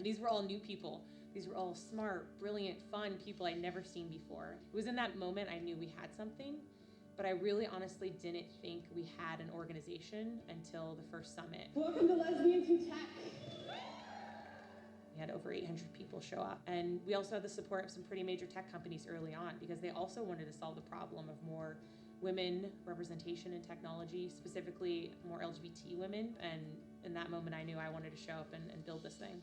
these were all new people. These were all smart, brilliant, fun people I'd never seen before. It was in that moment I knew we had something, but I really honestly didn't think we had an organization until the first summit. Welcome to Lesbians Who Tech. We had over 800 people show up. And we also had the support of some pretty major tech companies early on because they also wanted to solve the problem of more women representation in technology, specifically more LGBT women. And in that moment, I knew I wanted to show up and build this thing.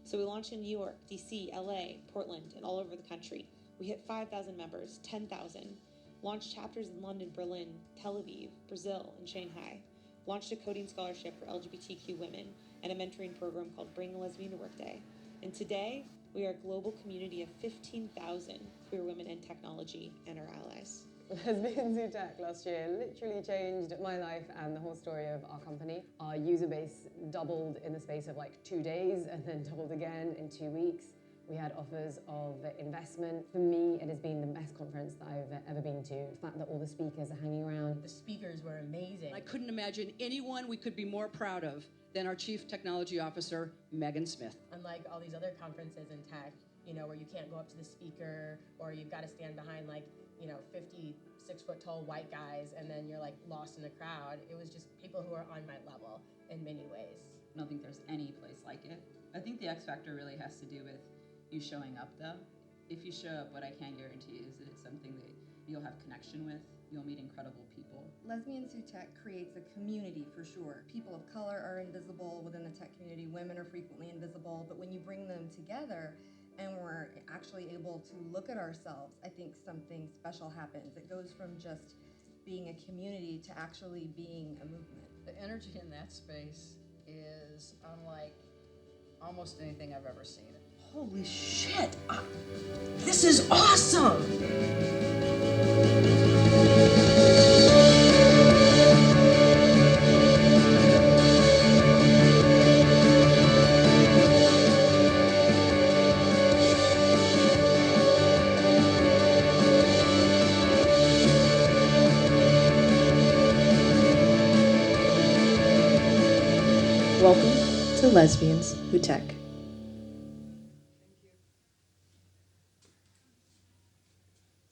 So we launched in New York, DC, LA, Portland, and all over the country. We hit 5,000 members, 10,000. Launched chapters in London, Berlin, Tel Aviv, Brazil, and Shanghai. Launched a coding scholarship for LGBTQ women and a mentoring program called Bring a Lesbian to Work Day. And today, we are a global community of 15,000 queer women in technology and our allies. Lesbians Who Tech last year literally changed my life and the whole story of our company. Our user base doubled in the space of like 2 days and then doubled again in 2 weeks. We had offers of investment. For me, it has been the best conference that I've ever been to. The fact that all the speakers are hanging around. The speakers were amazing. I couldn't imagine anyone we could be more proud of than our Chief Technology Officer, Megan Smith. Unlike all these other conferences in tech, where you can't go up to the speaker or you've got to stand behind 50 6-foot-tall white guys and then you're lost in the crowd. It was just people who are on my level in many ways. I don't think there's any place like it. I think the X factor really has to do with you showing up though. If you show up, what I can guarantee is that it's something that you'll have connection with, you'll meet incredible people. Lesbians Who Tech creates a community for sure. People of color are invisible within the tech community, women are frequently invisible, but when you bring them together and we're actually able to look at ourselves, I think something special happens. It goes from just being a community to actually being a movement. The energy in that space is unlike almost anything I've ever seen. Holy shit! This is awesome! Welcome to Lesbians Who Tech.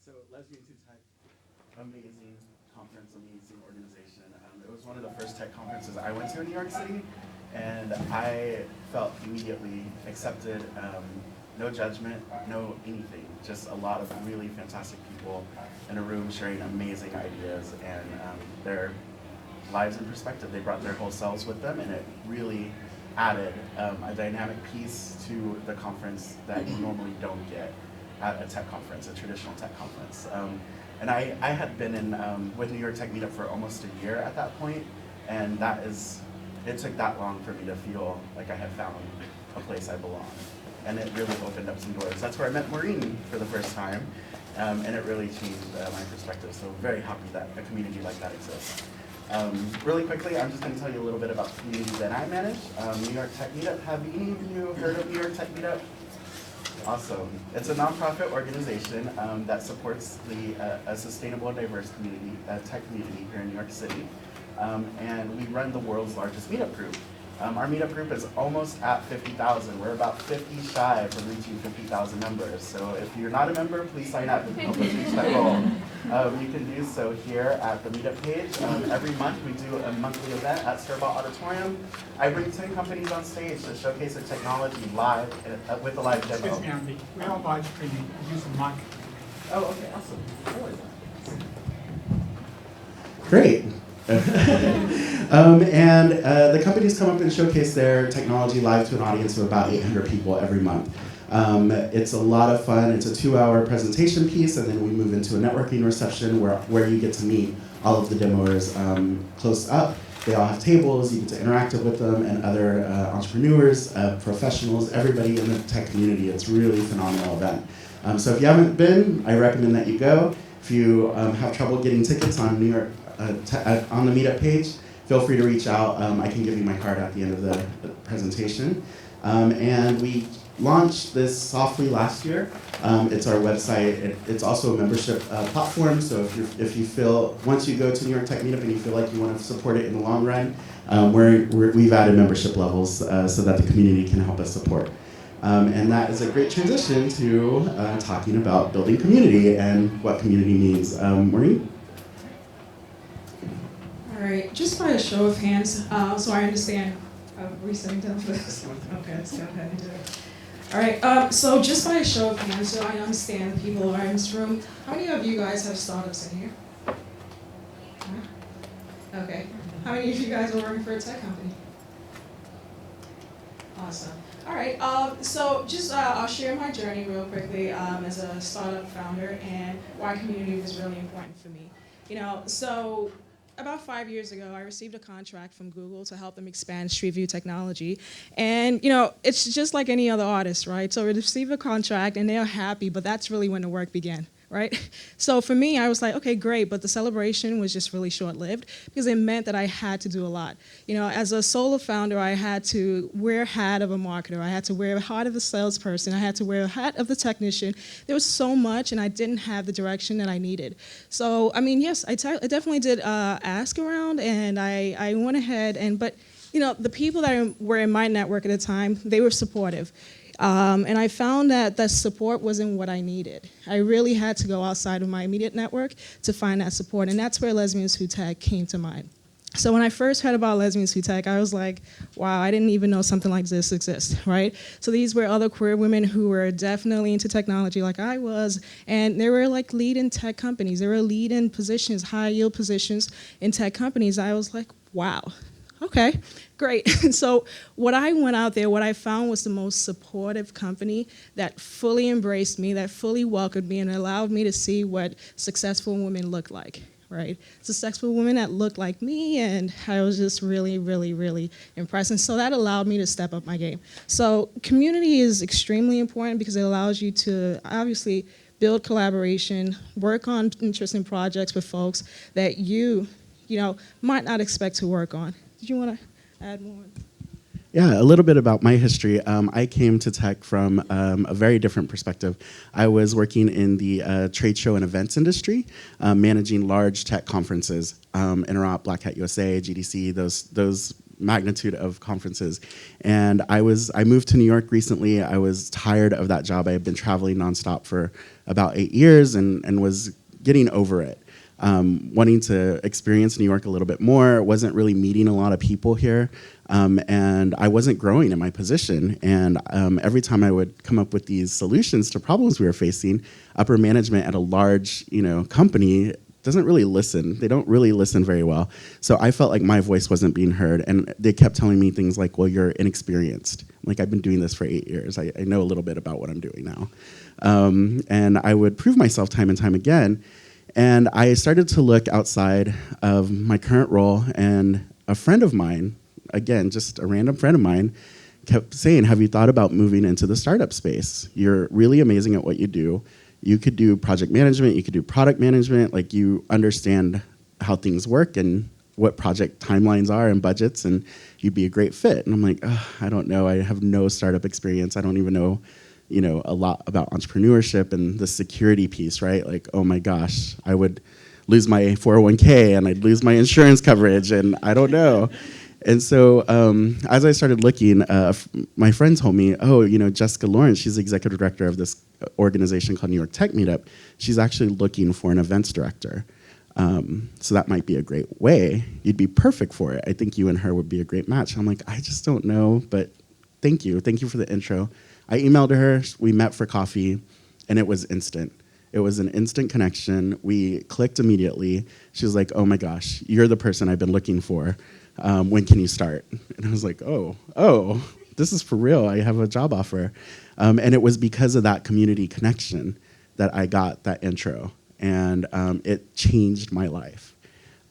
So Lesbians Who Tech, amazing conference, amazing organization. It was one of the first tech conferences I went to in New York City, and I felt immediately accepted. No judgment, no anything. Just a lot of really fantastic people in a room sharing amazing ideas and their lives in perspective. They brought their whole selves with them, and it really added a dynamic piece to the conference that you normally don't get at a tech conference, a traditional tech conference. And I had been in with New York Tech Meetup for almost a year at that point, and it took that long for me to feel like I had found a place I belong. And it really opened up some doors. That's where I met Maureen for the first time, and it really changed my perspective. So very happy that a community like that exists. Really quickly, I'm just going to tell you a little bit about the community that I manage. New York Tech Meetup. Have any of you heard of New York Tech Meetup? Awesome. It's a nonprofit organization that supports a sustainable and diverse community, tech community here in New York City. And we run the world's largest meetup group. Our meetup group is almost at 50,000. We're about 50 shy from reaching 50,000 members. So if you're not a member, please sign up and help us reach that goal. You can do so here at the meetup page. Every month we do a monthly event at Sterbaugh Auditorium. I bring 10 companies on stage to showcase their technology live with a live demo. Excuse me, Andy. We are live streaming. Use the mic. Oh, okay, awesome. Great. And the companies come up and showcase their technology live to an audience of about 800 people every month. It's a lot of fun. It's a 2-hour presentation piece, and then we move into a networking reception where you get to meet all of the demoers close up. They all have tables, you get to interact with them, and other entrepreneurs, professionals, everybody in the tech community. It's a really phenomenal event. So if you haven't been, I recommend that you go. If you have trouble getting tickets on New York on the meetup page, feel free to reach out. I can give you my card at the end of the presentation. And we launched this softly last year. It's our website. It's also a membership platform. So if you feel, once you go to New York Tech Meetup and you feel like you want to support it in the long run, we've added membership levels so that the community can help us support. And that is a great transition to talking about building community and what community means. Maureen? All right, just by a show of hands, so I understand. Are we sitting down for this? Okay, let's go ahead and do it. All right, so just by a show of hands, so I understand the people who are in this room, how many of you guys have startups in here? Huh? Okay. How many of you guys are working for a tech company? Awesome. All right, so just I'll share my journey real quickly as a startup founder and why community was really important for me. So about 5 years ago, I received a contract from Google to help them expand Street View technology. And, it's just like any other artist, right? So we received a contract and they're happy, but that's really when the work began, right? So for me, I was like, okay, great, but the celebration was just really short-lived because it meant that I had to do a lot. As a solo founder, I had to wear a hat of a marketer. I had to wear a hat of a salesperson. I had to wear a hat of the technician. There was so much, and I didn't have the direction that I needed. So, yes, I definitely did ask around, and I went ahead, but the people that were in my network at the time, they were supportive. And I found that the support wasn't what I needed. I really had to go outside of my immediate network to find that support, and that's where Lesbians Who Tech came to mind. So when I first heard about Lesbians Who Tech, I was like, wow, I didn't even know something like this exists, right? So these were other queer women who were definitely into technology like I was, and they were like leading tech companies. They were leading positions, high yield positions in tech companies. I was like, wow. Okay, great. So what I went out there, what I found was the most supportive company that fully embraced me, that fully welcomed me, and allowed me to see what successful women look like, right? Successful women that looked like me, and I was just really, really, really impressed. And so that allowed me to step up my game. So community is extremely important because it allows you to obviously build collaboration, work on interesting projects with folks that you might not expect to work on. Did you want to add more? Yeah, a little bit about my history. I came to tech from a very different perspective. I was working in the trade show and events industry, managing large tech conferences, Interop, Black Hat USA, GDC, those magnitude of conferences. And I moved to New York recently. I was tired of that job. I had been traveling nonstop for about 8 years and was getting over it. Wanting to experience New York a little bit more, wasn't really meeting a lot of people here, and I wasn't growing in my position. And every time I would come up with these solutions to problems we were facing, upper management at a large company doesn't really listen. They don't really listen very well. So I felt like my voice wasn't being heard, and they kept telling me things like, well, you're inexperienced. Like, I've been doing this for 8 years. I know a little bit about what I'm doing now. And I would prove myself time and time again. And I started to look outside of my current role, and a friend of mine, again, just a random friend of mine, kept saying, have you thought about moving into the startup space? You're really amazing at what you do. You could do project management, you could do product management, like you understand how things work and what project timelines are and budgets, and you'd be a great fit. And I'm like, I don't know, I have no startup experience. I don't even know a lot about entrepreneurship and the security piece, right? Like, oh my gosh, I would lose my 401k and I'd lose my insurance coverage, and I don't know. And so as I started looking, my friend told me, oh, Jessica Lawrence, she's the executive director of this organization called New York Tech Meetup. She's actually looking for an events director. So that might be a great way. You'd be perfect for it. I think you and her would be a great match. I'm like, I just don't know, but thank you. Thank you for the intro. I emailed her, we met for coffee, and it was instant. It was an instant connection. We clicked immediately. She was like, oh my gosh, you're the person I've been looking for. When can you start? And I was like, oh, this is for real. I have a job offer. And it was because of that community connection that I got that intro. And it changed my life.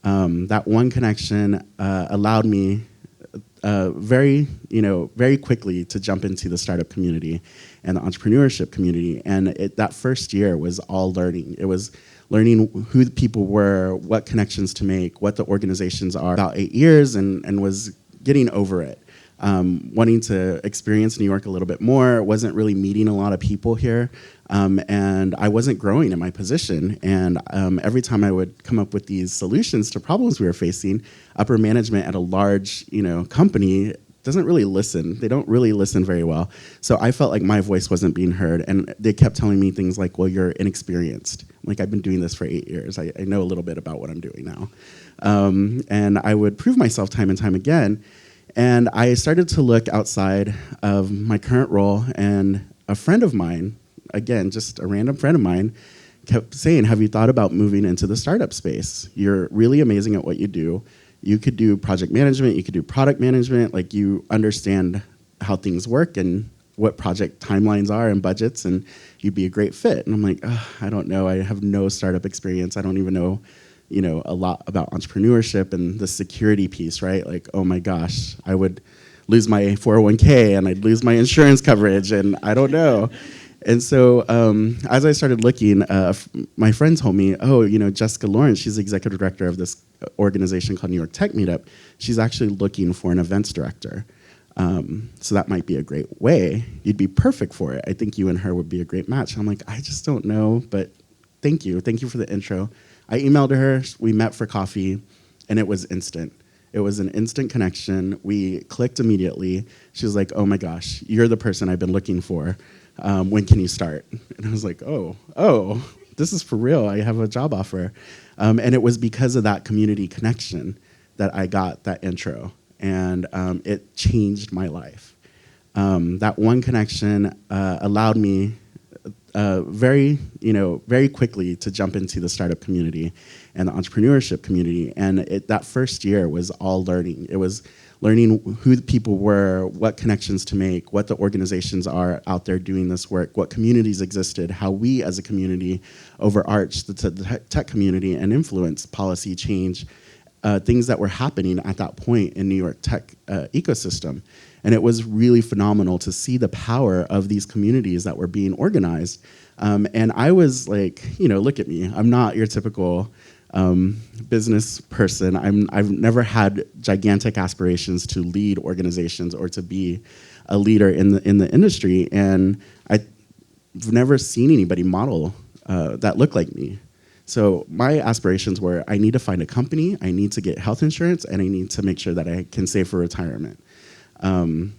That one connection allowed me very quickly to jump into the startup community and the entrepreneurship community. And that first year was all learning. It was learning who the people were, what connections to make, what the organizations are. About 8 years and was getting over it. Wanting to experience New York a little bit more, wasn't really meeting a lot of people here, and I wasn't growing in my position. And every time I would come up with these solutions to problems we were facing, upper management at a large company doesn't really listen. They don't really listen very well. So I felt like my voice wasn't being heard, and they kept telling me things like, well, you're inexperienced. Like, I've been doing this for 8 years. I know a little bit about what I'm doing now. And I would prove myself time and time again. And I started to look outside of my current role, and a friend of mine, again, just a random friend of mine, kept saying, have you thought about moving into the startup space? You're really amazing at what you do. You could do project management, you could do product management, like you understand how things work and what project timelines are and budgets, and you'd be a great fit. And I'm like, I don't know, I have no startup experience. I don't even know, a lot about entrepreneurship and the security piece, right? Like, oh my gosh, I would lose my 401k and I'd lose my insurance coverage, and I don't know. And so as I started looking, my friend told me, oh, Jessica Lawrence, she's the executive director of this organization called New York Tech Meetup. She's actually looking for an events director. So that might be a great way. You'd be perfect for it. I think you and her would be a great match. I'm like, I just don't know, but thank you. Thank you for the intro. I emailed her, we met for coffee, and it was instant. It was an instant connection. We clicked immediately. She was like, oh my gosh, you're the person I've been looking for. When can you start? And I was like, oh, this is for real. I have a job offer. And it was because of that community connection that I got that intro. And it changed my life. That one connection allowed me very quickly to jump into the startup community and the entrepreneurship community. And that first year was all learning. It was learning who the people were, what connections to make, what the organizations are out there doing this work, what communities existed, how we as a community overarched the tech community and influenced policy change, things that were happening at that point in New York tech ecosystem. And it was really phenomenal to see the power of these communities that were being organized. And I was like, look at me. I'm not your typical business person. I've never had gigantic aspirations to lead organizations or to be a leader in the industry. And I've never seen anybody model that looked like me. So my aspirations were, I need to find a company, I need to get health insurance, and I need to make sure that I can save for retirement. And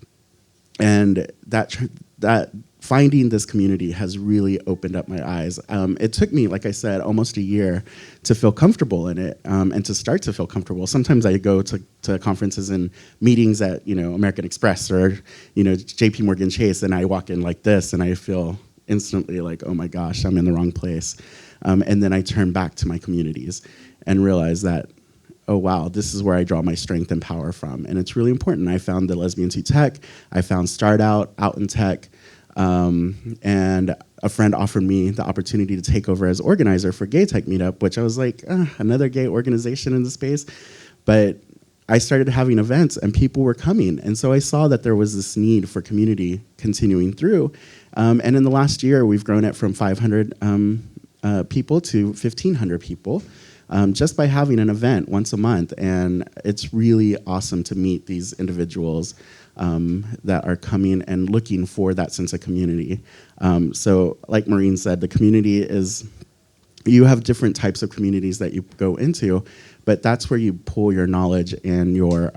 that finding this community has really opened up my eyes. It took me, like I said, almost a year to feel comfortable in it and to start to feel comfortable. Sometimes I go to conferences and meetings at American Express or JP Morgan Chase, and I walk in like this and I feel instantly like, oh my gosh, I'm in the wrong place. And then I turn back to my communities and realize that, oh wow, this is where I draw my strength and power from. And it's really important. I found the Lesbians Who Tech, I found Start Out in Tech, and a friend offered me the opportunity to take over as organizer for Gay Tech Meetup, which I was like, another gay organization in the space. But I started having events and people were coming. And so I saw that there was this need for community continuing through. And in the last year, we've grown it from 500 people to 1,500 people. Just by having an event once a month. And it's really awesome to meet these individuals that are coming and looking for that sense of community. So like Maureen said, the community is, you have different types of communities that you go into, but that's where you pull your knowledge and your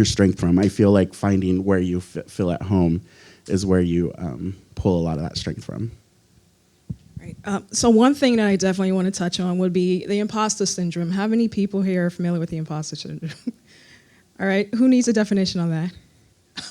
strength from. I feel like finding where you feel at home is where you pull a lot of that strength from. So one thing that I definitely want to touch on would be the imposter syndrome. How many people here are familiar with the imposter syndrome? All right, who needs a definition on that?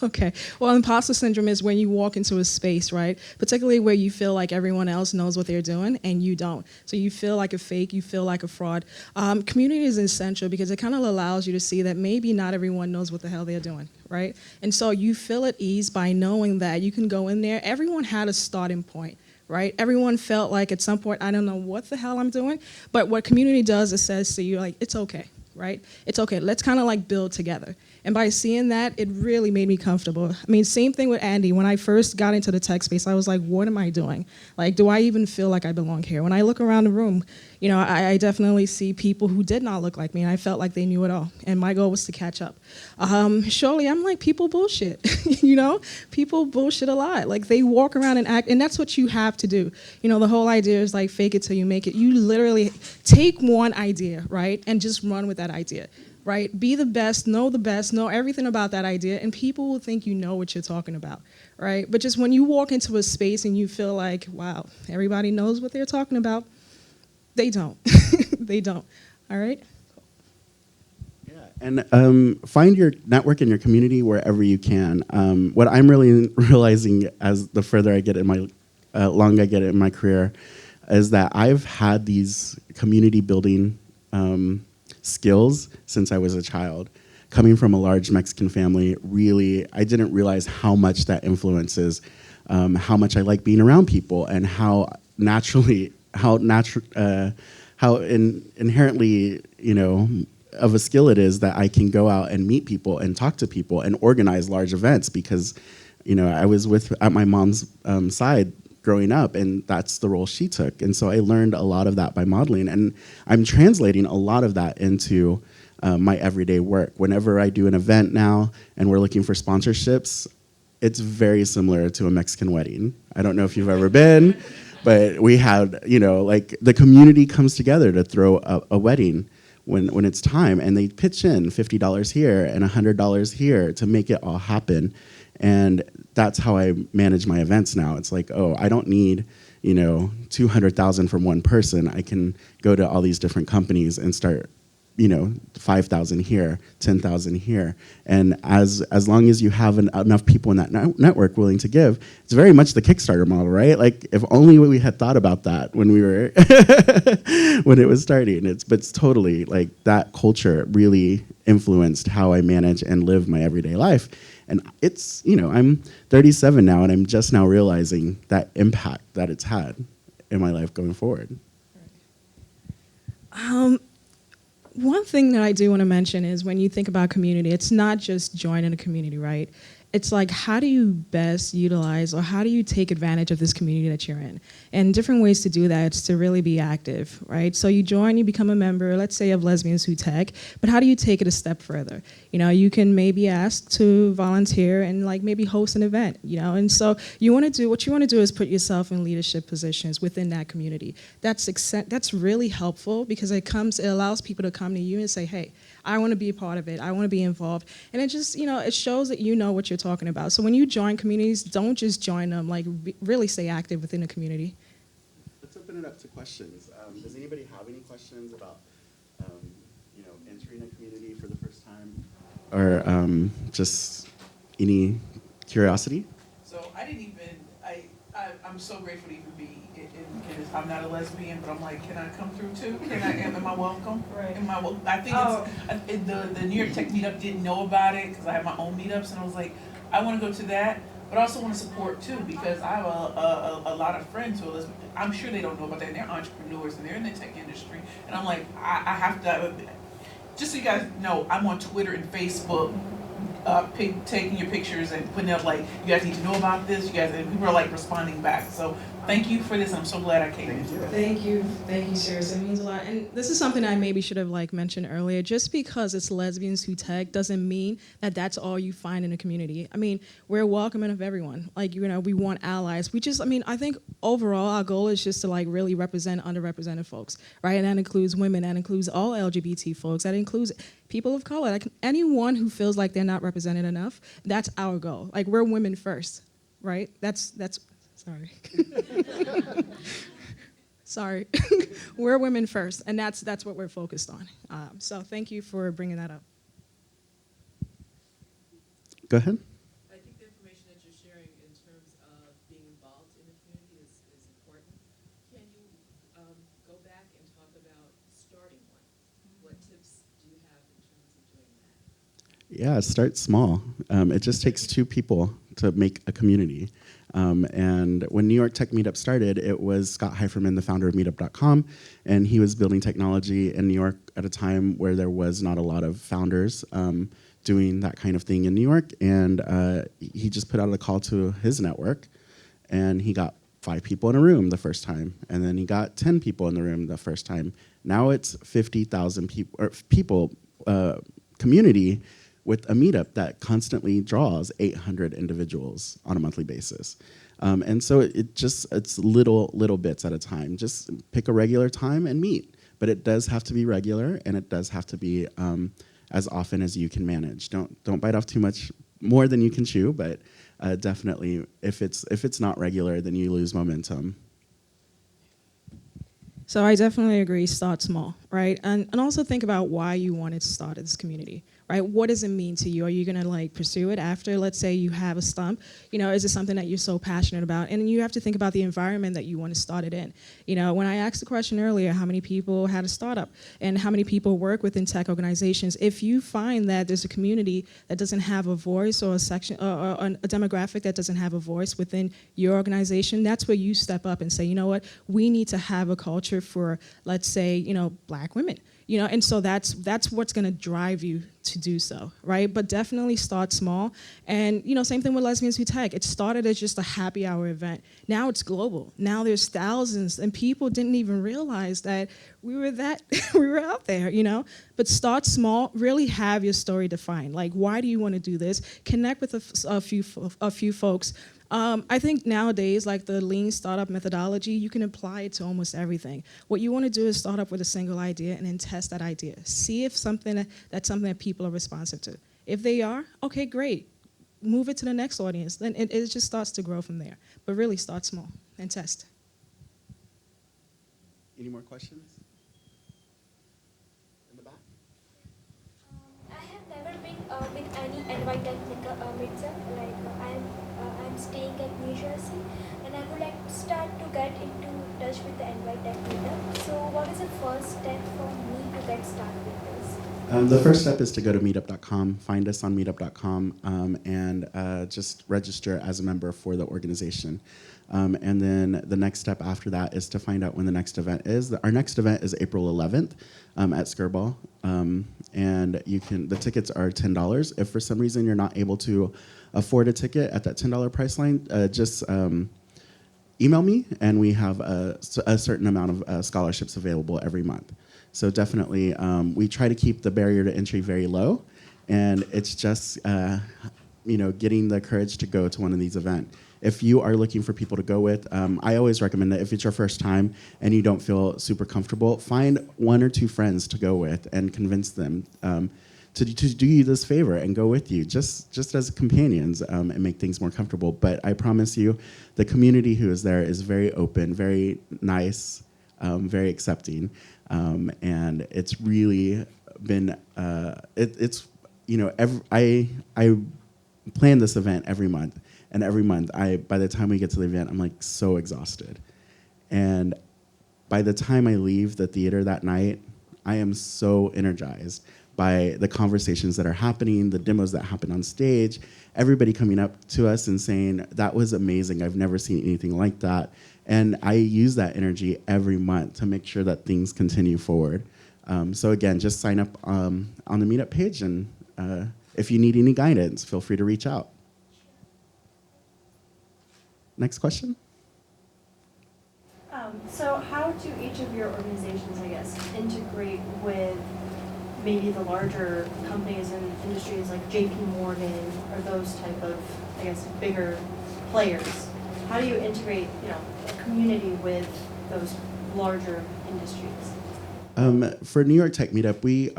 Okay, well, imposter syndrome is when you walk into a space, right? Particularly where you feel like everyone else knows what they're doing and you don't. So you feel like a fake, you feel like a fraud. Community is essential because it kind of allows you to see that maybe not everyone knows what the hell they're doing, right? And so you feel at ease by knowing that you can go in there. Everyone had a starting point. Right? Everyone felt like at some point, I don't know what the hell I'm doing, but what community does is says to you, like, it's okay, right? It's okay, let's kind of like build together. And by seeing that, it really made me comfortable. I mean, same thing with Andy. When I first got into the tech space, I was like, what am I doing? Like, do I even feel like I belong here? When I look around the room, I definitely see people who did not look like me, and I felt like they knew it all. And my goal was to catch up. Surely, I'm like, people bullshit, People bullshit a lot. Like, they walk around and act, and that's what you have to do. The whole idea is like, fake it till you make it. You literally take one idea, right, and just run with that idea. right? Be the best, know everything about that idea, and people will think you know what you're talking about, right? But just when you walk into a space and you feel like, wow, everybody knows what they're talking about, they don't. They don't. All right? And find your network and your community wherever you can. What I'm really realizing as the further I get in my, long I get in my career, is that I've had these community building skills since I was a child. Coming from a large Mexican family, really, I didn't realize how much that influences how much I like being around people and how inherently, you know, of a skill it is that I can go out and meet people and talk to people and organize large events because, you know, I was at my mom's side growing up, and that's the role she took. And so I learned a lot of that by modeling, and I'm translating a lot of that into my everyday work. Whenever I do an event now and we're looking for sponsorships, it's very similar to a Mexican wedding. I don't know if you've ever been, but we had, you know, like the community comes together to throw a wedding when it's time, and they pitch in $50 here and $100 here to make it all happen. And that's how I manage my events now. It's like, oh, I don't need, you know, 200,000 from one person. I can go to all these different companies and start, you know, 5,000 here, 10,000 here. And as long as you have enough people in that network willing to give, it's very much the Kickstarter model, right? Like, if only we had thought about that when we were, when it was starting. But it's totally, like, that culture really influenced how I manage and live my everyday life. And it's, you know, I'm 37 now, and I'm just now realizing that impact that it's had in my life going forward. One thing that I do want to mention is when you think about community, it's not just joining a community, right? It's like, how do you best utilize, or how do you take advantage of this community that you're in? And different ways to do that is to really be active, right? So you join, you become a member, let's say of Lesbians Who Tech, but how do you take it a step further? You know, you can maybe ask to volunteer and like maybe host an event, you know? And so what you want to do is put yourself in leadership positions within that community. That's really helpful because it allows people to come to you and say, hey, I want to be a part of it. I want to be involved. And it just, you know, it shows that you know what you're talking about. So when you join communities, don't just join them, like really stay active within the community. Let's open it up to questions. Does anybody have any questions about, you know, entering a community for the first time? Or just any curiosity? So I didn't even, I'm so grateful to even be I'm not a lesbian, but I'm like, can I come through too? Am I welcome? Right. I think the New York Tech Meetup didn't know about it because I have my own meetups, and I was like, I want to go to that, but I also want to support too because I have a lot of friends who are lesbian. I'm sure they don't know about that. And they're entrepreneurs and they're in the tech industry, and I'm like, I have to. Just so you guys know, I'm on Twitter and Facebook. Taking your pictures and putting up like, you guys need to know about this. You guys, and people are like responding back. So thank you for this. I'm so glad I came. Thank you, serious. It means a lot. And this is something I maybe should have like mentioned earlier. Just because it's Lesbians Who Tech doesn't mean that that's all you find in a community. I mean, we're welcoming of everyone. Like, you know, we want allies. I think overall our goal is just to like really represent underrepresented folks, right? And that includes women. That includes all LGBT folks. That includes people of color. Like anyone who feels like they're not represented enough. That's our goal. Like, we're women first, right? That's. Sorry. Sorry. We're women first, and that's what we're focused on. So thank you for bringing that up. Go ahead. I think the information that you're sharing in terms of being involved in the community is important. Can you go back and talk about starting one? What tips do you have in terms of doing that? Yeah, start small. It just takes two people to make a community. And when New York Tech Meetup started, it was Scott Heiferman, the founder of Meetup.com, and he was building technology in New York at a time where there was not a lot of founders doing that kind of thing in New York. And he just put out a call to his network, and he got 5 people in a room the first time, and then he got 10 people in the room the first time. Now it's 50,000 people community with a meetup that constantly draws 800 individuals on a monthly basis. And so it's little bits at a time. Just pick a regular time and meet. But it does have to be regular, and it does have to be as often as you can manage. Don't bite off too much more than you can chew, but definitely if it's not regular, then you lose momentum. So I definitely agree, start small, right? And also think about why you wanted to start this community, right? What does it mean to you? Are you gonna like pursue it after, let's say you have a stump? You know, is it something that you're so passionate about? And you have to think about the environment that you want to start it in. You know, when I asked the question earlier, how many people had a startup and how many people work within tech organizations? If you find that there's a community that doesn't have a voice or a section or a demographic that doesn't have a voice within your organization, that's where you step up and say, you know what, we need to have a culture for, let's say, you know, Black women. You know, and so that's what's going to drive you to do so, right? But definitely start small. And, you know, same thing with Lesbians Who Tech. It started as just a happy hour event. Now it's global. Now there's thousands, and people didn't even realize that we were out there, you know? But start small, really have your story defined. Like, why do you want to do this? Connect with a few folks. I think nowadays, like the lean startup methodology, you can apply it to almost everything. What you want to do is start up with a single idea and then test that idea. See if that's something that people are responsive to. If they are, okay, great. Move it to the next audience. Then it just starts to grow from there. But really start small and test. Any more questions? In the back? I have never been with any NY Tech Meetup. Like I'm staying at New Jersey, and I would like to start to get into touch with the NY Tech Meetup. So, what is the first step for me to get started with this? The first step is to go to meetup.com, find us on meetup.com, and just register as a member for the organization. And then the next step after that is to find out when the next event is. Our next event is April 11th at Skirball. And the tickets are $10. If for some reason you're not able to afford a ticket at that $10 price line, just email me, and we have a certain amount of scholarships available every month. So definitely, we try to keep the barrier to entry very low, and it's just getting the courage to go to one of these events. If you are looking for people to go with, I always recommend that if it's your first time and you don't feel super comfortable, find 1 or 2 friends to go with and convince them to do you this favor and go with you, just as companions, and make things more comfortable. But I promise you, the community who is there is very open, very nice, very accepting, and it's really been I plan this event every month. And every month, by the time we get to the event, I'm like so exhausted. And by the time I leave the theater that night, I am so energized by the conversations that are happening, the demos that happen on stage, everybody coming up to us and saying, that was amazing, I've never seen anything like that. And I use that energy every month to make sure that things continue forward. So again, just sign up on the Meetup page, and if you need any guidance, feel free to reach out. Next question. So how do each of your organizations, I guess, integrate with maybe the larger companies and industries like JP Morgan or those type of, I guess, bigger players? How do you integrate, a community with those larger industries? For New York Tech Meetup, we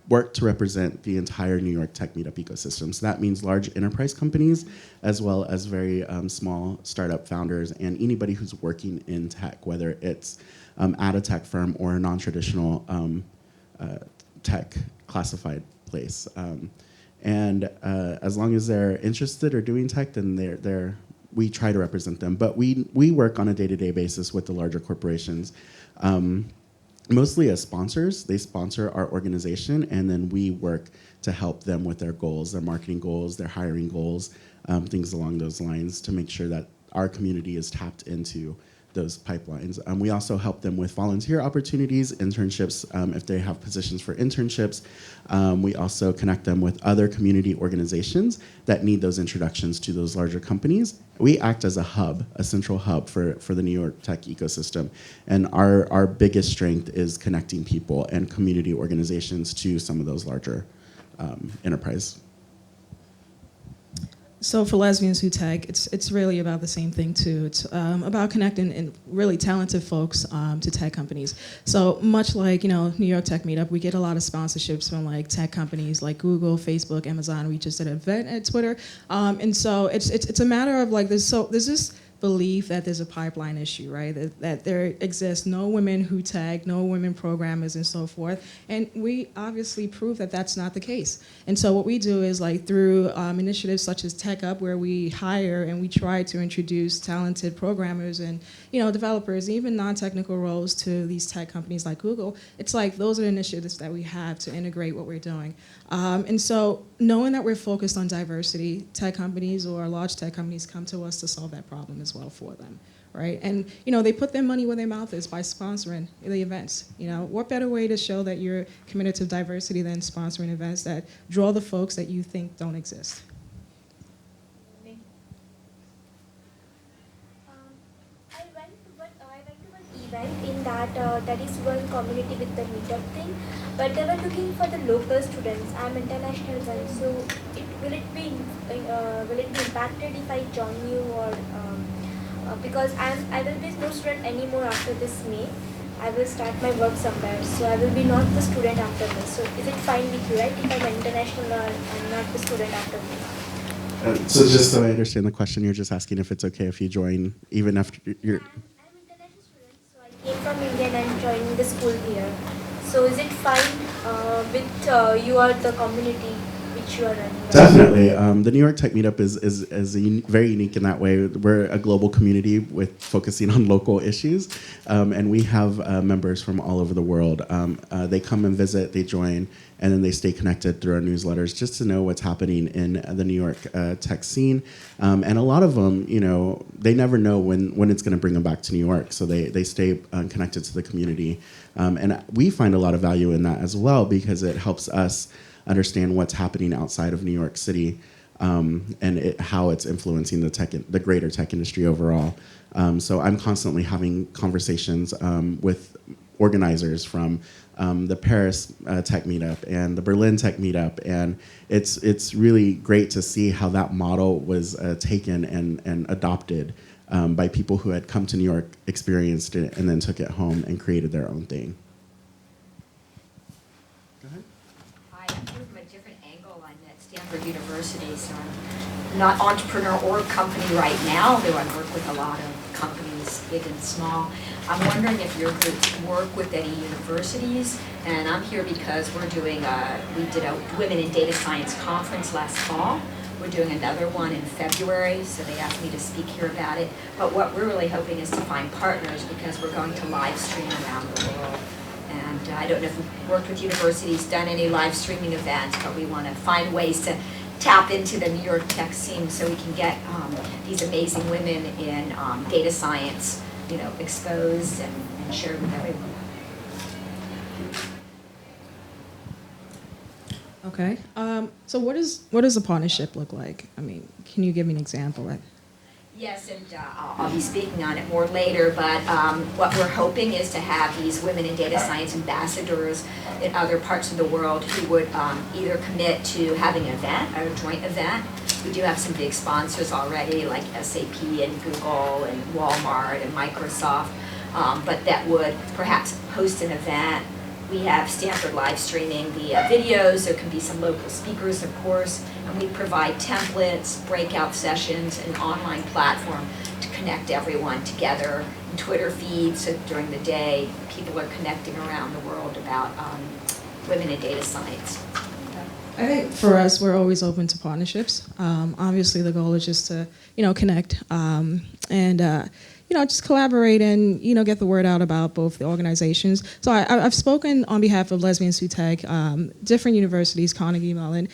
work to represent the entire New York Tech Meetup ecosystem. So that means large enterprise companies, as well as very small startup founders and anybody who's working in tech, whether it's at a tech firm or a non-traditional tech classified place. And as long as they're interested or doing tech, then we try to represent them. But we work on a day-to-day basis with the larger corporations. Mostly as sponsors. They sponsor our organization, and then we work to help them with their goals, their marketing goals, their hiring goals, things along those lines, to make sure that our community is tapped into those pipelines. We also help them with volunteer opportunities, internships, if they have positions for internships. We also connect them with other community organizations that need those introductions to those larger companies. We act as a hub, a central hub for the New York tech ecosystem. And our biggest strength is connecting people and community organizations to some of those larger enterprise. So for Lesbians Who Tech, it's really about the same thing too. It's about connecting and really talented folks to tech companies. So much like New York Tech Meetup, we get a lot of sponsorships from like tech companies like Google, Facebook, Amazon. We just did an event at Twitter, and so it's a matter of like there's this belief that there's a pipeline issue, right? That there exists no women who tag, no women programmers, and so forth. And we obviously prove that that's not the case. And so what we do is like through initiatives such as Tech Up, where we hire and we try to introduce talented programmers and developers, even non-technical roles to these tech companies like Google. It's like those are the initiatives that we have to integrate what we're doing. And so knowing that we're focused on diversity, tech companies or large tech companies come to us to solve that problem as well for them, right? And they put their money where their mouth is by sponsoring the events. What better way to show that you're committed to diversity than sponsoring events that draw the folks that you think don't exist? I went to an event in that is one community with the meetup thing, but they were looking for the local students. I'm international one, so will it be impacted if I join you or because I will be no student anymore after this May. I will start my work somewhere, so I will be not the student after this. So is it fine with you, right? If I'm international or I'm not the student after this? So just so I understand the question, you're just asking if it's okay if you join even after you're... I'm international student, so I came from India and I'm joining the school here. So is it fine with you or the community which you are running? Definitely. The New York Tech Meetup is very unique in that way. We're a global community with focusing on local issues, and we have members from all over the world. They come and visit, they join, and then they stay connected through our newsletters just to know what's happening in the New York tech scene. And a lot of them, they never know when it's going to bring them back to New York, so they stay connected to the community. And we find a lot of value in that as well because it helps us understand what's happening outside of New York City and how it's influencing the greater tech industry overall. So I'm constantly having conversations with organizers from the Paris Tech Meetup and the Berlin Tech Meetup, and it's really great to see how that model was taken and adopted by people who had come to New York, experienced it, and then took it home and created their own thing. Stanford University, so I'm not entrepreneur or company right now, though I work with a lot of companies, big and small. I'm wondering if your groups work with any universities, and I'm here because we're doing we did a Women in Data Science conference last fall. We're doing another one in February, so they asked me to speak here about it. But what we're really hoping is to find partners because we're going to live stream around the world. And I don't know if you've worked with universities, done any live streaming events, but we want to find ways to tap into the New York tech scene so we can get these amazing women in data science, exposed and shared with everyone. Okay. So what does a partnership look like? I mean, can you give me an example? Yes, and I'll be speaking on it more later, but what we're hoping is to have these women in data science ambassadors in other parts of the world who would either commit to having an event, a joint event. We do have some big sponsors already, like SAP and Google and Walmart and Microsoft, but that would perhaps host an event. We have Stanford live streaming the videos. There can be some local speakers, of course, and we provide templates, breakout sessions, an online platform to connect everyone together. And Twitter feeds, so during the day, people are connecting around the world about women in data science. I think for us, we're always open to partnerships. Obviously, the goal is just to, connect and just collaborate and, get the word out about both the organizations. So I've spoken on behalf of Lesbians Who Tech, different universities, Carnegie Mellon,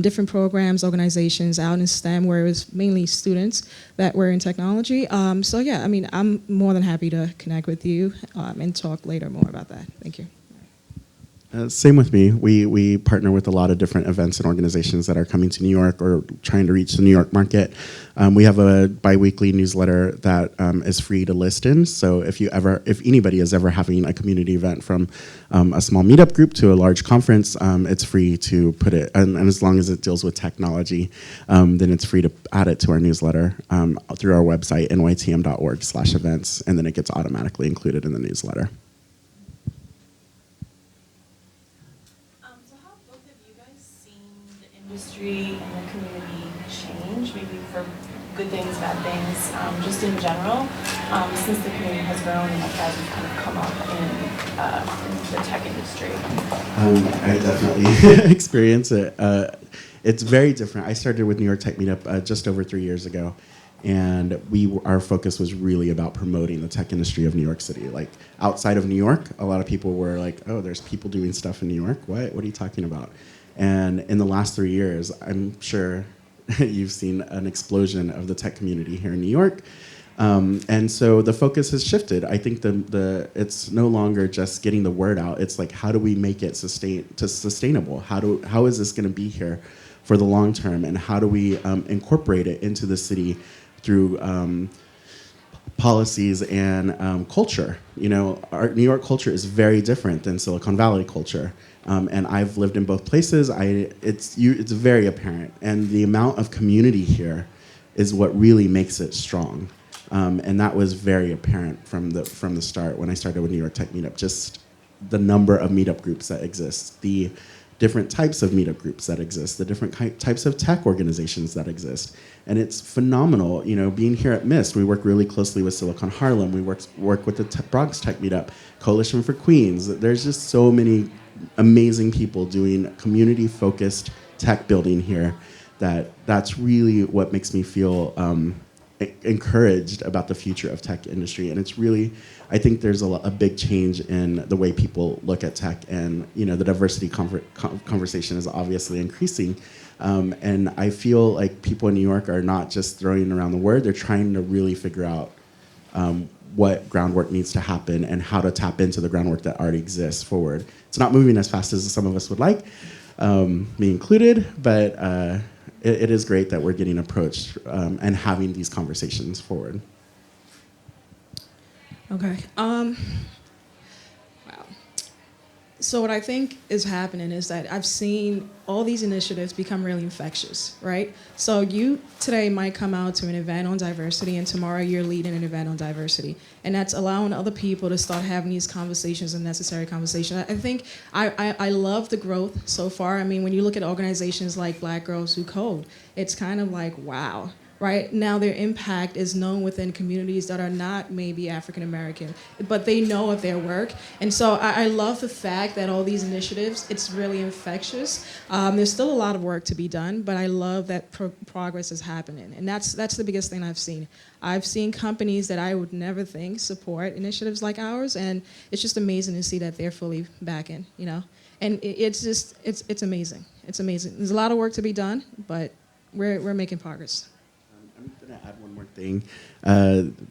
different programs, organizations out in STEM where it was mainly students that were in technology. So yeah, I'm more than happy to connect with you and talk later more about that. Thank you. Same with me. We partner with a lot of different events and organizations that are coming to New York or trying to reach the New York market. We have a bi-weekly newsletter that is free to list in. So if anybody is ever having a community event from a small meetup group to a large conference, it's free to put it, and as long as it deals with technology, then it's free to add it to our newsletter through our website, nytm.org/events, and then it gets automatically included in the newsletter. Industry and the community change, maybe for good things, bad things, just in general, since the community has grown and as we've kind of come up in the tech industry? I definitely experience it. It's very different. I started with New York Tech Meetup just over 3 years ago, and our focus was really about promoting the tech industry of New York City. Like outside of New York, a lot of people were like, "Oh, there's people doing stuff in New York. What are you talking about?" And in the last 3 years, I'm sure you've seen an explosion of the tech community here in New York. And so the focus has shifted. I think it's no longer just getting the word out. It's like, how do we make it sustainable? How is this going to be here for the long term? And how do we incorporate it into the city through policies and culture? You know, our New York culture is very different than Silicon Valley culture. And I've lived in both places. It's very apparent. And the amount of community here is what really makes it strong. And that was very apparent from the start when I started with New York Tech Meetup. Just the number of meetup groups that exist, the different types of meetup groups that exist, the different types of tech organizations that exist. And it's phenomenal. You know, being here at MIST, we work really closely with Silicon Harlem. We work with the Bronx Tech Meetup, Coalition for Queens. There's just so many amazing people doing community-focused tech building here that's really what makes me feel encouraged about the future of tech industry. And it's really, I think there's a big change in the way people look at tech, and you know, the diversity conversation is obviously increasing. And I feel like people in New York are not just throwing around the word, they're trying to really figure out what groundwork needs to happen and how to tap into the groundwork that already exists forward. It's not moving as fast as some of us would like, me included, but it is great that we're getting approached and having these conversations forward. Okay. Wow. So what I think is happening is that I've seen all these initiatives become really infectious, right? So you today might come out to an event on diversity, and tomorrow you're leading an event on diversity. And that's allowing other people to start having these conversations and necessary conversations. I think I love the growth so far. I mean, when you look at organizations like Black Girls Who Code, it's kind of like, wow. Right now, their impact is known within communities that are not maybe African American, but they know of their work. And so I love the fact that all these initiatives, it's really infectious. There's still a lot of work to be done, but I love that progress is happening. And that's the biggest thing I've seen. I've seen companies that I would never think support initiatives like ours, and it's just amazing to see that they're fully backing, you know? And it's amazing. It's amazing. There's a lot of work to be done, but we're making progress. I'm going to add one more thing.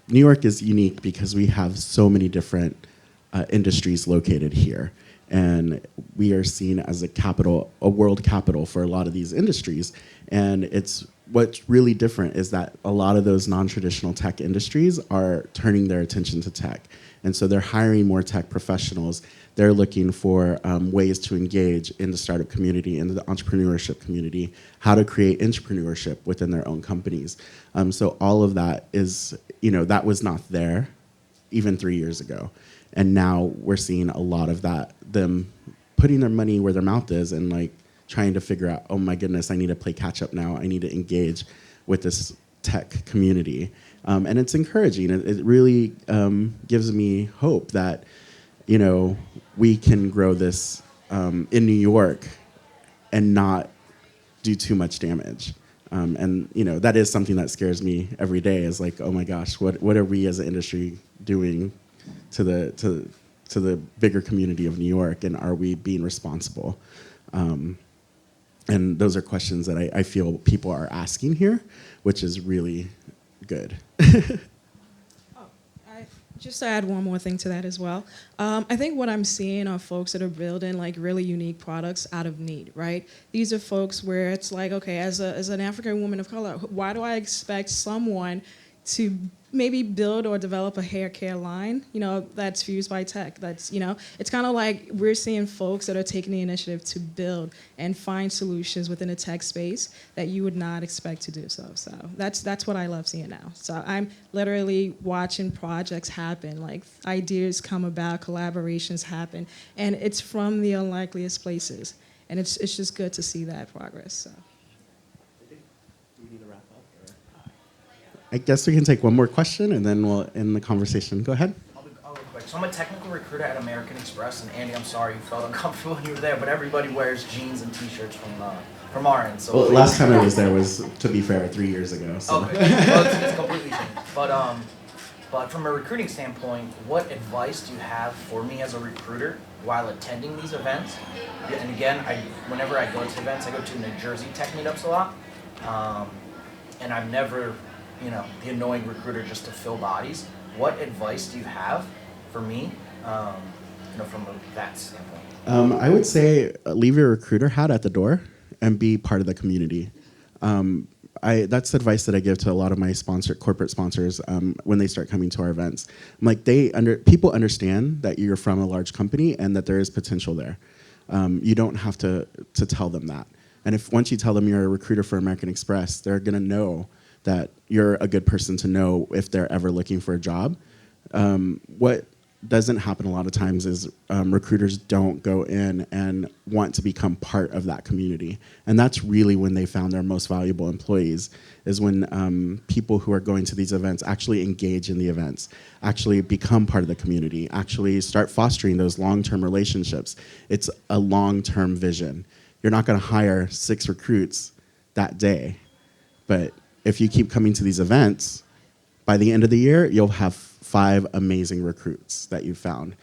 New York is unique because we have so many different industries located here. And we are seen as a world capital for a lot of these industries. And what's really different is that a lot of those non-traditional tech industries are turning their attention to tech. And so they're hiring more tech professionals. They're looking for ways to engage in the startup community, in the entrepreneurship community, how to create entrepreneurship within their own companies. So all of that is, you know, that was not there even 3 years ago. And now we're seeing a lot of that, them putting their money where their mouth is and like trying to figure out, oh my goodness, I need to play catch up now. I need to engage with this tech community. And it's encouraging. It really gives me hope that, you know, we can grow this in New York and not do too much damage. And, you know, that is something that scares me every day is like, oh my gosh, what are we as an industry doing to the bigger community of New York, and are we being responsible? And those are questions that I feel people are asking here, which is really good. Just to add one more thing to that as well, I think what I'm seeing are folks that are building like really unique products out of need, right? These are folks where it's like, okay, as an African woman of color, why do I expect someone to maybe build or develop a hair care line, that's fused by tech? That's, it's kind of like we're seeing folks that are taking the initiative to build and find solutions within a tech space that you would not expect to do so. So that's what I love seeing now. So I'm literally watching projects happen, like ideas come about, collaborations happen, and it's from the unlikeliest places. And it's just good to see that progress. So. I guess we can take one more question and then we'll end the conversation. Go ahead. I'll be quick. So I'm a technical recruiter at American Express, and Andy, I'm sorry you felt uncomfortable when you were there, but everybody wears jeans and t-shirts from our end. So well, last time I was there was, to be fair, 3 years ago. So. Okay, well, it's completely changed. But from a recruiting standpoint, what advice do you have for me as a recruiter while attending these events? And again, whenever I go to events, I go to New Jersey Tech Meetups a lot, and I'm never the annoying recruiter just to fill bodies. What advice do you have for me, from that standpoint? I would say leave your recruiter hat at the door and be part of the community. That's advice that I give to a lot of my corporate sponsors when they start coming to our events. I'm like, people understand that you're from a large company and that there is potential there. You don't have to tell them that. And if once you tell them you're a recruiter for American Express, they're gonna know that you're a good person to know if they're ever looking for a job. What doesn't happen a lot of times is recruiters don't go in and want to become part of that community. And that's really when they found their most valuable employees, is when people who are going to these events actually engage in the events, actually become part of the community, actually start fostering those long-term relationships. It's a long-term vision. You're not gonna hire 6 recruits that day, but if you keep coming to these events, by the end of the year, you'll have 5 amazing recruits that you've found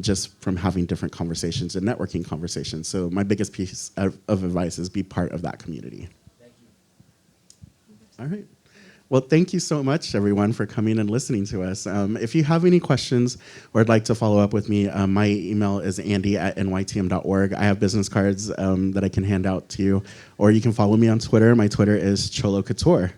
just from having different conversations and networking conversations. So my biggest piece of advice is be part of that community. Thank you. All right. Well, thank you so much, everyone, for coming and listening to us. If you have any questions or would like to follow up with me, my email is andy@nytm.org. I have business cards that I can hand out to you, or you can follow me on Twitter. My Twitter is Cholo Couture.